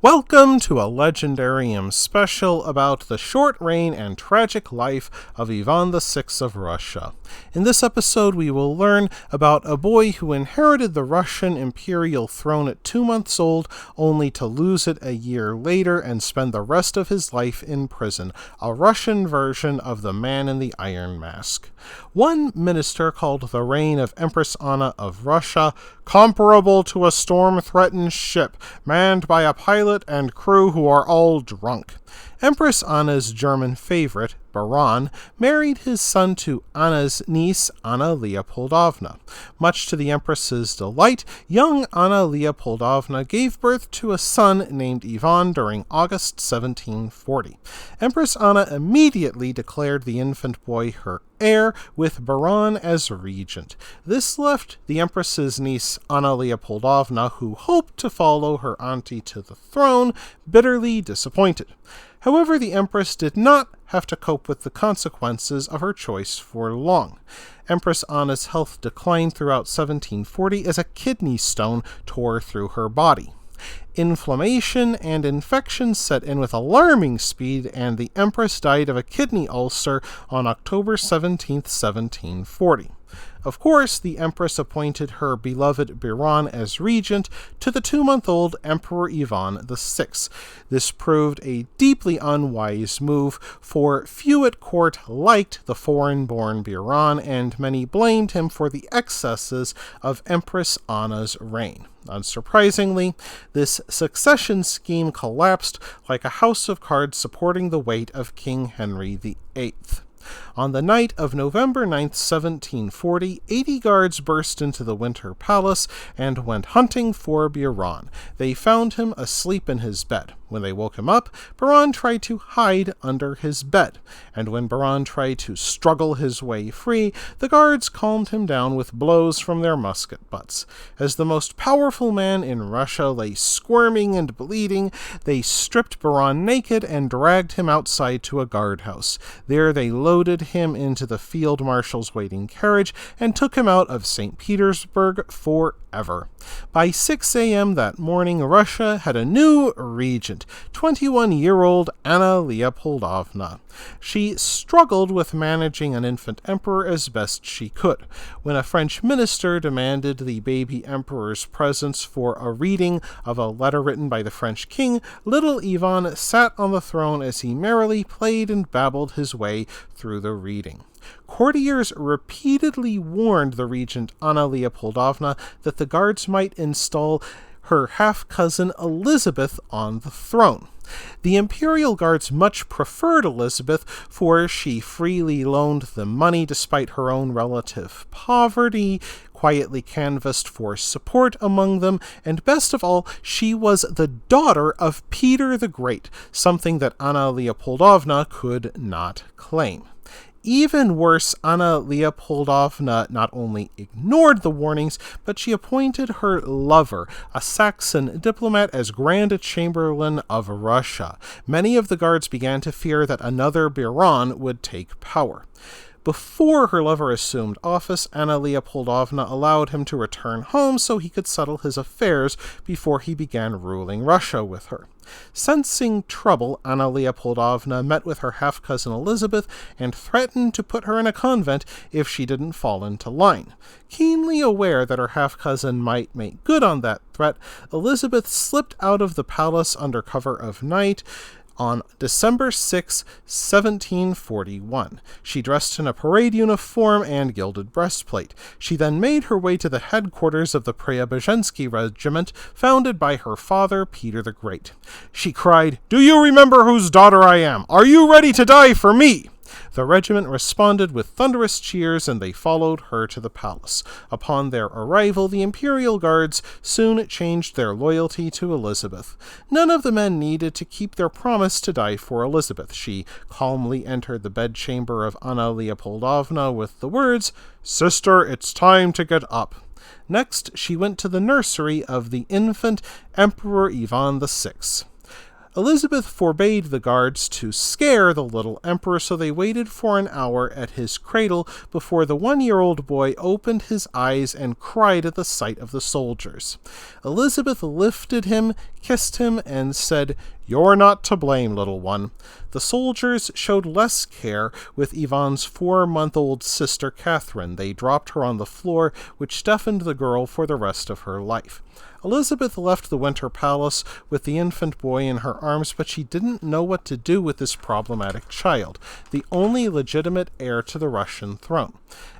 Welcome to a Legendarium special about the short reign and tragic life of Ivan VI of Russia. In this episode, we will learn about a boy who inherited the Russian imperial throne at 2 months old, only to lose it a year later and spend the rest of his life in prison, a Russian version of the Man in the Iron Mask. One minister called the reign of Empress Anna of Russia comparable to a storm-threatened ship manned by a pilot and crew who are all drunk. Empress Anna's German favorite, Baron, married his son to Anna's niece, Anna Leopoldovna. Much to the Empress's delight, young Anna Leopoldovna gave birth to a son named Ivan during August 1740. Empress Anna immediately declared the infant boy her heir, with Baron as regent. This left the Empress's niece, Anna Leopoldovna, who hoped to follow her auntie to the throne, bitterly disappointed. However, the Empress did not have to cope with the consequences of her choice for long. Empress Anna's health declined throughout 1740 as a kidney stone tore through her body. Inflammation and infection set in with alarming speed, and the Empress died of a kidney ulcer on October 17, 1740. Of course, the Empress appointed her beloved Baron as regent to the 2-month-old Emperor Ivan VI. This proved a deeply unwise move, for few at court liked the foreign-born Baron, and many blamed him for the excesses of Empress Anna's reign. Unsurprisingly, this succession scheme collapsed like a house of cards supporting the weight of King Henry VIII. On the night of November 9, 1740, 80 guards burst into the Winter Palace and went hunting for Baron. They found him asleep in his bed. When they woke him up, Baron tried to hide under his bed, and when Baron tried to struggle his way free, the guards calmed him down with blows from their musket butts. As the most powerful man in Russia lay squirming and bleeding, they stripped Baron naked and dragged him outside to a guardhouse. There they loaded him into the field marshal's waiting carriage and took him out of St. Petersburg forever. By 6 a.m. that morning, Russia had a new regent, 21-year-old Anna Leopoldovna. She struggled with managing an infant emperor as best she could. When a French minister demanded the baby emperor's presence for a reading of a letter written by the French king, little Ivan sat on the throne as he merrily played and babbled his way through the reading. Courtiers repeatedly warned the regent Anna Leopoldovna that the guards might install her half-cousin Elizabeth on the throne. The imperial guards much preferred Elizabeth, for she freely loaned them money despite her own relative poverty, quietly canvassed for support among them, and best of all, she was the daughter of Peter the Great, something that Anna Leopoldovna could not claim. Even worse, Anna Leopoldovna not only ignored the warnings, but she appointed her lover, a Saxon diplomat, as Grand Chamberlain of Russia. Many of the guards began to fear that another Baron would take power. Before her lover assumed office, Anna Leopoldovna allowed him to return home so he could settle his affairs before he began ruling Russia with her. Sensing trouble, Anna Leopoldovna met with her half-cousin Elizabeth and threatened to put her in a convent if she didn't fall into line. Keenly aware that her half-cousin might make good on that threat, Elizabeth slipped out of the palace under cover of night on December 6, 1741. She dressed in a parade uniform and gilded breastplate. She then made her way to the headquarters of the Preobrazhensky regiment, founded by her father, Peter the Great. She cried, "Do you remember whose daughter I am? Are you ready to die for me?" The regiment responded with thunderous cheers, and they followed her to the palace. Upon their arrival, the imperial guards soon changed their loyalty to Elizabeth. None of the men needed to keep their promise to die for Elizabeth. She calmly entered the bedchamber of Anna Leopoldovna with the words, "Sister, it's time to get up." Next, she went to the nursery of the infant Emperor Ivan VI. Elizabeth forbade the guards to scare the little emperor, so they waited for an hour at his cradle before the 1-year-old boy opened his eyes and cried at the sight of the soldiers. Elizabeth lifted him, kissed him, and said, "You're not to blame, little one." The soldiers showed less care with Ivan's 4-month-old sister Catherine. They dropped her on the floor, which deafened the girl for the rest of her life. Elizabeth left the Winter Palace with the infant boy in her arms, but she didn't know what to do with this problematic child, the only legitimate heir to the Russian throne.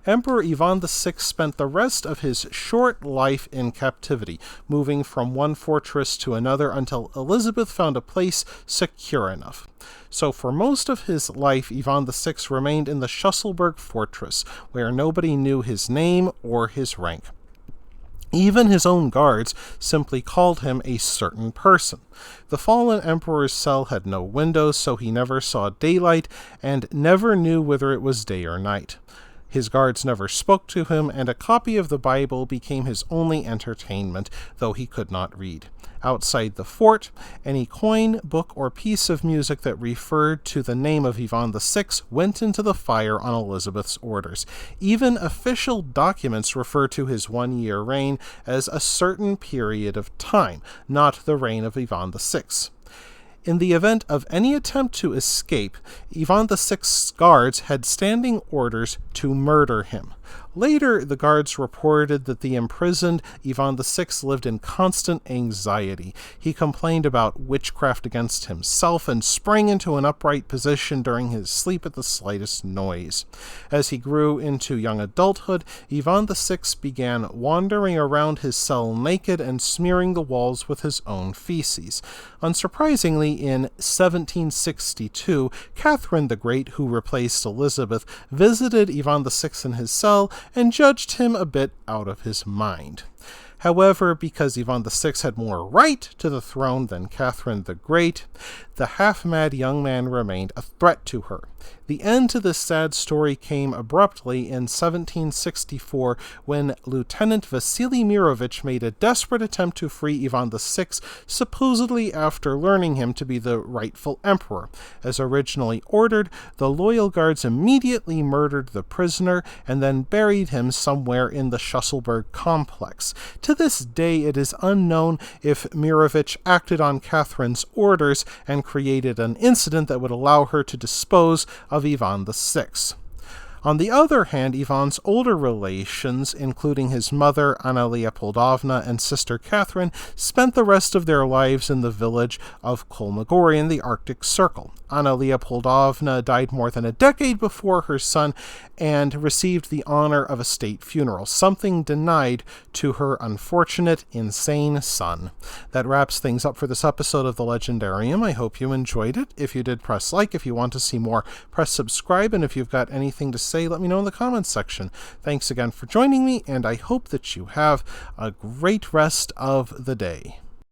Emperor Ivan VI spent the rest of his short life in captivity, moving from one fortress to another until Elizabeth found a place secure enough. So for most of his life, Ivan VI remained in the Schusselburg fortress, where nobody knew his name or his rank. Even his own guards simply called him a certain person. The fallen emperor's cell had no windows, so he never saw daylight and never knew whether it was day or night. His guards never spoke to him, and a copy of the Bible became his only entertainment, though he could not read. Outside the fort, any coin, book, or piece of music that referred to the name of Ivan VI went into the fire on Elizabeth's orders. Even official documents refer to his 1-year reign as a certain period of time, not the reign of Ivan VI. In the event of any attempt to escape, Ivan VI's guards had standing orders to murder him. Later, the guards reported that the imprisoned Ivan VI lived in constant anxiety. He complained about witchcraft against himself and sprang into an upright position during his sleep at the slightest noise. As he grew into young adulthood, Ivan VI began wandering around his cell naked and smearing the walls with his own feces. Unsurprisingly, in 1762, Catherine the Great, who replaced Elizabeth, visited Ivan VI in his cell and judged him a bit out of his mind. However, because Ivan VI had more right to the throne than Catherine the Great, the half-mad young man remained a threat to her. The end to this sad story came abruptly in 1764 when Lieutenant Vasily Mirovich made a desperate attempt to free Ivan VI, supposedly after learning him to be the rightful emperor. As originally ordered, the loyal guards immediately murdered the prisoner and then buried him somewhere in the Schusselburg complex. To this day, it is unknown if Mirovich acted on Catherine's orders and created an incident that would allow her to dispose of Ivan VI. On the other hand, Ivan's older relations, including his mother, Anna Leopoldovna, and sister Catherine, spent the rest of their lives in the village of Kolmogorye in the Arctic Circle. Anna Leopoldovna died more than a decade before her son and received the honor of a state funeral, something denied to her unfortunate, insane son. That wraps things up for this episode of The Legendarium. I hope you enjoyed it. If you did, press like. If you want to see more, press subscribe. And if you've got anything to say, let me know in the comments section. Thanks again for joining me, and I hope that you have a great rest of the day.